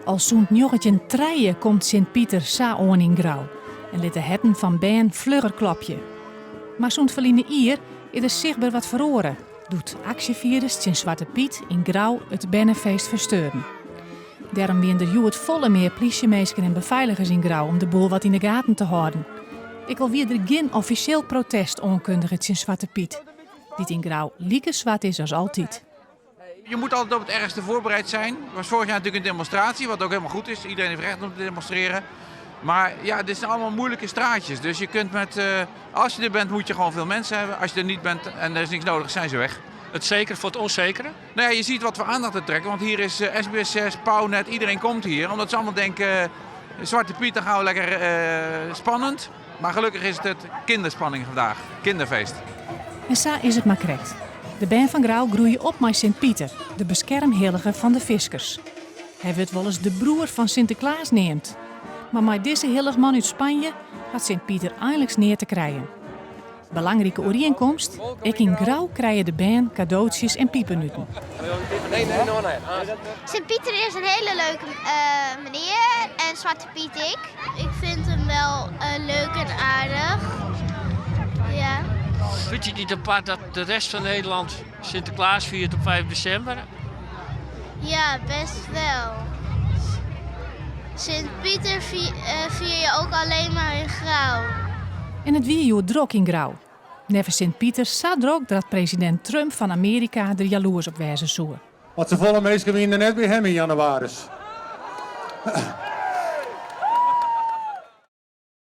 Al zo'n joggetje treien komt Sint-Pieter saon in grauw en liet de hetten van been vlugger klopje. Maar zo'n verliezen ier is er zichtbaar wat verloren, doet actievierders in Zwarte Piet in grauw het bennenfeest versteuren. Daarom wien er het volle meer politiemeesters en beveiligers in grauw om de boel wat in de gaten te houden. Ik wil weer er geen officieel protest aankondigen in Zwarte Piet. Dit in grauw lieke zwart is als altijd. Je moet altijd op het ergste voorbereid zijn. Er was vorig jaar natuurlijk een demonstratie, wat ook helemaal goed is. Iedereen heeft recht om te demonstreren. Maar ja, dit zijn allemaal moeilijke straatjes. Dus je kunt als je er bent, moet je gewoon veel mensen hebben. Als je er niet bent en er is niks nodig, zijn ze weg. Het zekere voor het onzekere? Nou ja, je ziet wat voor aandacht het trekken. Want hier is SBS6, Pownet, iedereen komt hier. Omdat ze allemaal denken, Zwarte Piet, dan gaan we lekker spannend. Maar gelukkig is het kinderspanning vandaag. Kinderfeest. En zo is het maar correct. De band van Grauw groeien op met Sint-Pieter, de beschermheilige van de viskers. Hij werd wel eens de broer van Sinterklaas neemt. Maar met deze heilige man uit Spanje had Sint-Pieter eindelijk neer te krijgen. Belangrijke overeenkomst, ik in Grauw krijgen de band cadeautjes en piepenuten. Sint-Pieter is een hele leuke meneer en Zwarte Piet ik. Ik vind hem wel leuk en aardig. Ja. Vind je het niet apart dat de rest van Nederland Sinterklaas viert op 5 december? Ja, best wel. Sint-Pieter vier je ook alleen maar in Grauw. En het wie drok in Grauw. Neven Sint-Pieter zo drok dat president Trump van Amerika er jaloers op wijzen zou. Want ze volle mensen winnen net bij hem in januari.